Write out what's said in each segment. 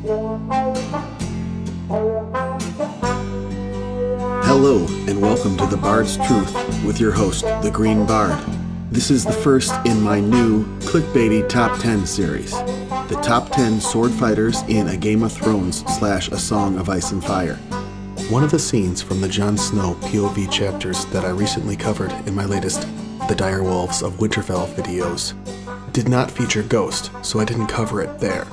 Hello, and welcome to The Bard's Truth with your host, The Green Bard. This is the first in my new clickbaity Top 10 series. The Top 10 Sword Fighters in a Game of Thrones / A Song of Ice and Fire. One of the scenes from the Jon Snow POV chapters that I recently covered in my latest The Direwolves of Winterfell videos did not feature Ghost, so I didn't cover it there.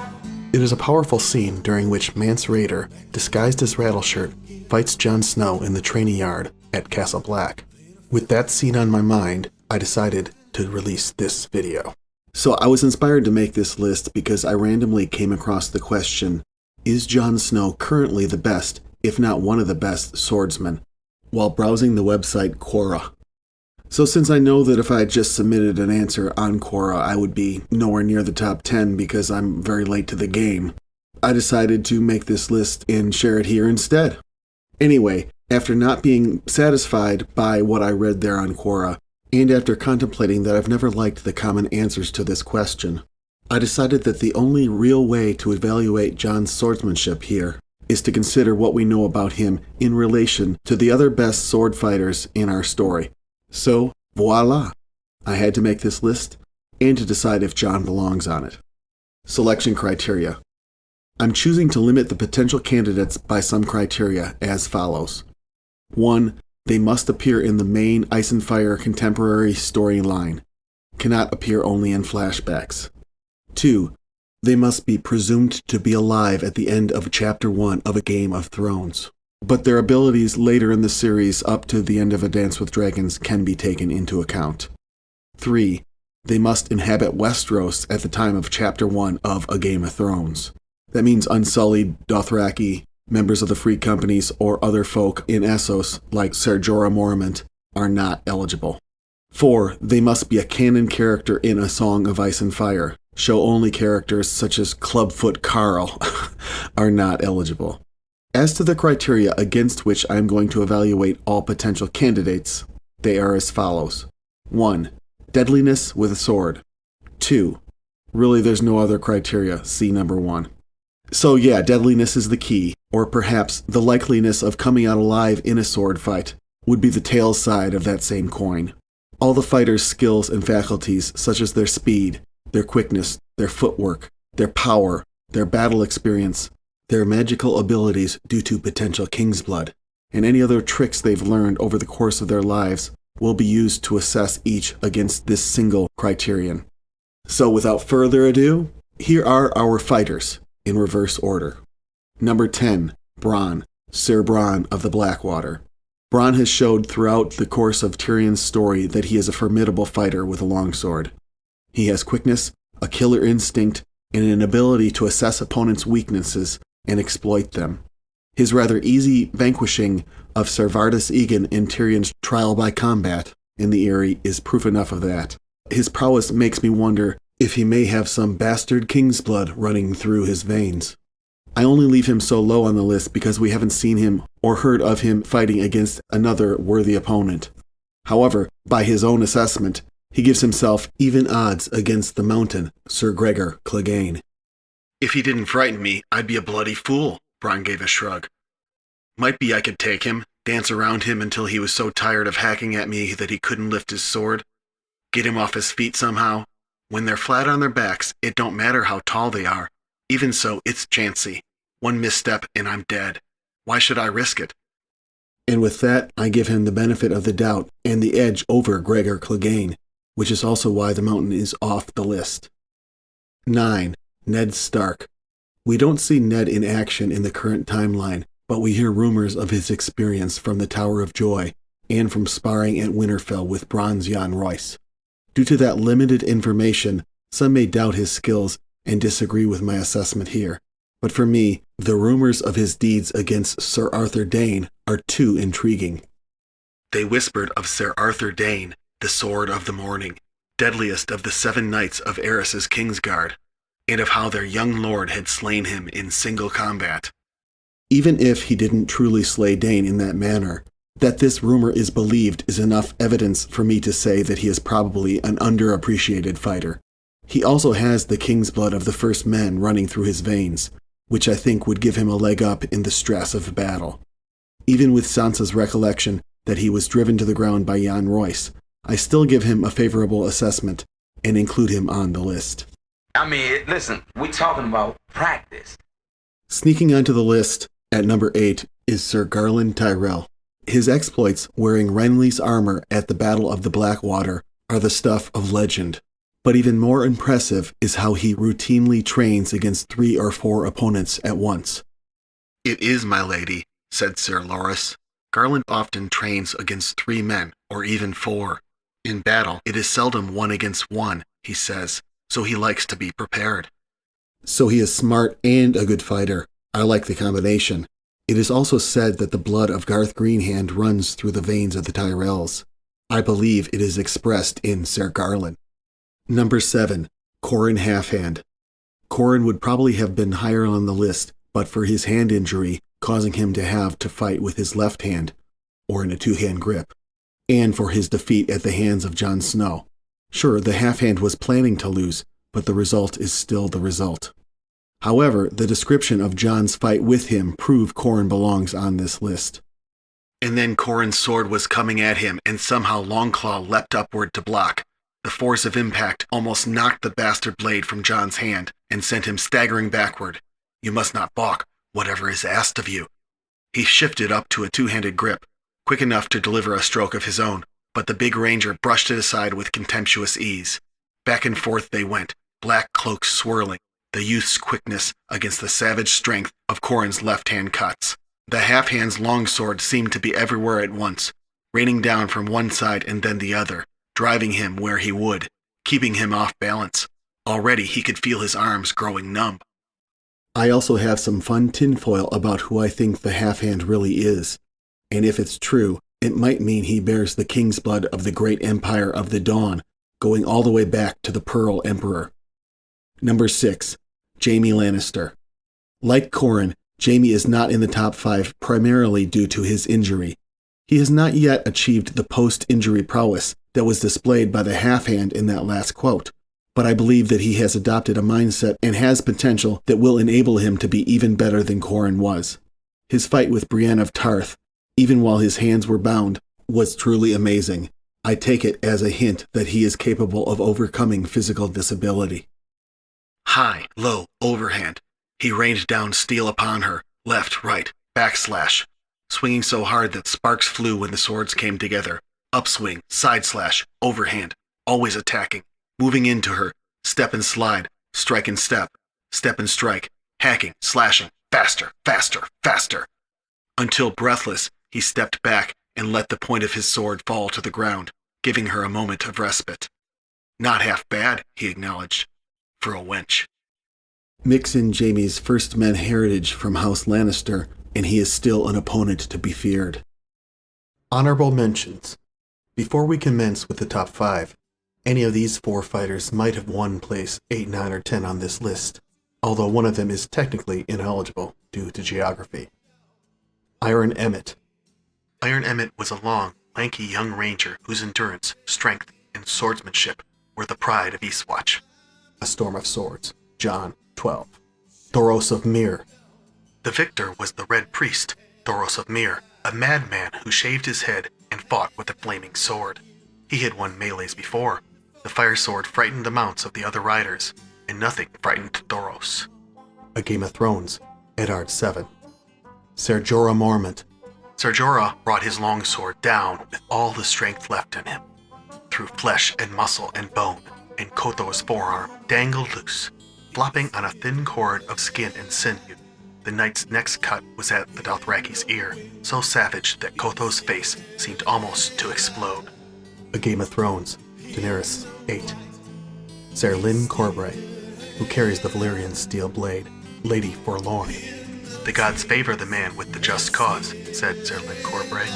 It is a powerful scene during which Mance Rayder, disguised as Rattleshirt, fights Jon Snow in the training yard at Castle Black. With that scene on my mind, I decided to release this video. So I was inspired to make this list because I randomly came across the question, is Jon Snow currently the best, if not one of the best, swordsmen, while browsing the website Quora? So since I know that if I just submitted an answer on Quora, I would be nowhere near the top 10 because I'm very late to the game, I decided to make this list and share it here instead. Anyway, after not being satisfied by what I read there on Quora, and after contemplating that I've never liked the common answers to this question, I decided that the only real way to evaluate Jon's swordsmanship here is to consider what we know about him in relation to the other best sword fighters in our story. So, voila! I had to make this list and to decide if Jon belongs on it. Selection criteria. I'm choosing to limit the potential candidates by some criteria as follows. 1. They must appear in the main Ice and Fire contemporary storyline. Cannot appear only in flashbacks. 2. They must be presumed to be alive at the end of Chapter 1 of A Game of Thrones. But their abilities later in the series up to the end of A Dance with Dragons can be taken into account. 3. They must inhabit Westeros at the time of Chapter 1 of A Game of Thrones. That means Unsullied, Dothraki, members of the Free Companies, or other folk in Essos, like Ser Jorah Mormont, are not eligible. 4. They must be a canon character in A Song of Ice and Fire. Show-only characters such as Clubfoot Carl are not eligible. As to the criteria against which I am going to evaluate all potential candidates, they are as follows. 1. Deadliness with a sword. 2. Really, there's no other criteria. See number 1. So yeah, deadliness is the key, or perhaps the likeliness of coming out alive in a sword fight would be the tail side of that same coin. All the fighter's skills and faculties, such as their speed, their quickness, their footwork, their power, their battle experience, their magical abilities due to potential Kingsblood, and any other tricks they've learned over the course of their lives will be used to assess each against this single criterion. So without further ado, here are our fighters, in reverse order. Number 10, Bronn, Sir Bronn of the Blackwater. Bronn has showed throughout the course of Tyrion's story that he is a formidable fighter with a longsword. He has quickness, a killer instinct, and an ability to assess opponents' weaknesses and exploit them. His rather easy vanquishing of Ser Vardis Egen in Tyrion's trial by combat in the Eyrie is proof enough of that. His prowess makes me wonder if he may have some bastard king's blood running through his veins. I only leave him so low on the list because we haven't seen him or heard of him fighting against another worthy opponent. However, by his own assessment, he gives himself even odds against the Mountain, Sir Gregor Clegane. If he didn't frighten me, I'd be a bloody fool, Bronn gave a shrug. Might be I could take him, dance around him until he was so tired of hacking at me that he couldn't lift his sword, get him off his feet somehow. When they're flat on their backs, it don't matter how tall they are. Even so, it's chancy. One misstep and I'm dead. Why should I risk it? And with that, I give him the benefit of the doubt and the edge over Gregor Clegane, which is also why the Mountain is off the list. 9. Ned Stark. We don't see Ned in action in the current timeline, but we hear rumors of his experience from the Tower of Joy and from sparring at Winterfell with Bronze Jan Royce. Due to that limited information, some may doubt his skills and disagree with my assessment here. But for me, the rumors of his deeds against Sir Arthur Dayne are too intriguing. They whispered of Sir Arthur Dayne, the Sword of the Morning, deadliest of the 7 knights of Aerys' Kingsguard, and of how their young lord had slain him in single combat. Even if he didn't truly slay Dayne in that manner, that this rumor is believed is enough evidence for me to say that he is probably an underappreciated fighter. He also has the king's blood of the first men running through his veins, which I think would give him a leg up in the stress of battle. Even with Sansa's recollection that he was driven to the ground by Jan Royce, I still give him a favorable assessment and include him on the list. I mean, listen, we're talking about practice. Sneaking onto the list at number 8 is Sir Garland Tyrell. His exploits wearing Renly's armor at the Battle of the Blackwater are the stuff of legend. But even more impressive is how he routinely trains against 3 or 4 opponents at once. "It is, my lady," said Sir Loras. "Garland often trains against 3 men, or even 4. In battle, it is seldom 1 against 1, he says, so he likes to be prepared." So he is smart and a good fighter. I like the combination. It is also said that the blood of Garth Greenhand runs through the veins of the Tyrells. I believe it is expressed in Sir Garland. Number 7, Qhorin Halfhand. Qhorin would probably have been higher on the list, but for his hand injury, causing him to have to fight with his left hand, or in a 2-hand grip, and for his defeat at the hands of Jon Snow. Sure, the half-hand was planning to lose, but the result is still the result. However, the description of Jon's fight with him prove Qhorin belongs on this list. And then Qhorin's sword was coming at him, and somehow Longclaw leapt upward to block. The force of impact almost knocked the bastard blade from Jon's hand and sent him staggering backward. You must not balk, whatever is asked of you. He shifted up to a 2-handed grip, quick enough to deliver a stroke of his own, but the big ranger brushed it aside with contemptuous ease. Back and forth they went, black cloaks swirling, the youth's quickness against the savage strength of Qhorin's left-hand cuts. The half-hand's longsword seemed to be everywhere at once, raining down from one side and then the other, driving him where he would, keeping him off balance. Already he could feel his arms growing numb. I also have some fun tinfoil about who I think the half-hand really is, and if it's true, it might mean he bears the king's blood of the great empire of the Dawn, going all the way back to the Pearl Emperor. Number 6, Jaime Lannister. Like Qhorin, Jaime is not in the top 5 primarily due to his injury. He has not yet achieved the post-injury prowess that was displayed by the half-hand in that last quote, but I believe that he has adopted a mindset and has potential that will enable him to be even better than Qhorin was. His fight with Brienne of Tarth, even while his hands were bound, was truly amazing. I take it as a hint that he is capable of overcoming physical disability. High, low, overhand. He rained down steel upon her, left, right, backslash, swinging so hard that sparks flew when the swords came together. Upswing, side slash, overhand, always attacking, moving into her, step and slide, strike and step and strike, hacking, slashing, faster, faster, faster. Until breathless, he stepped back and let the point of his sword fall to the ground, giving her a moment of respite. Not half bad, he acknowledged, for a wench. Mix in Jaime's first men heritage from House Lannister, and he is still an opponent to be feared. Honorable mentions. Before we commence with the top 5, any of these 4 fighters might have won place 8, 9, or 10 on this list, although one of them is technically ineligible due to geography. Iron Emmett. Iron Emmett was a long, lanky young ranger whose endurance, strength, and swordsmanship were the pride of Eastwatch. A Storm of Swords, John 12. Thoros of Myr. The victor was the Red Priest, Thoros of Myr, a madman who shaved his head and fought with a flaming sword. He had won melees before. The fire sword frightened the mounts of the other riders, and nothing frightened Thoros. A Game of Thrones, Eddard 7. Ser Jorah Mormont. Ser Jorah brought his longsword down with all the strength left in him. Through flesh and muscle and bone, and Kotho's forearm dangled loose, flopping on a thin cord of skin and sinew. The knight's next cut was at the Dothraki's ear, so savage that Kotho's face seemed almost to explode. A Game of Thrones, Daenerys 8. Ser Lyn Corbray, who carries the Valyrian steel blade, Lady Forlorn. The gods favor the man with the just cause, said Ser Lyn Corbray.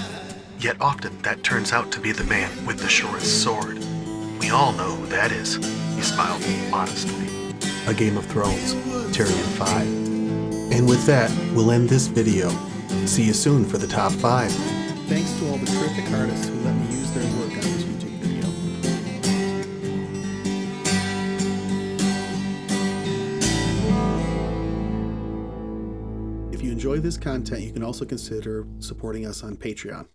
Yet often that turns out to be the man with the surest sword. We all know who that is, he smiled modestly. A Game of Thrones, Tyrion 5. And with that, we'll end this video. See you soon for the top 5. Thanks to all the terrific artists who let me use their work on this YouTube video. If you enjoy this content, you can also consider supporting us on Patreon.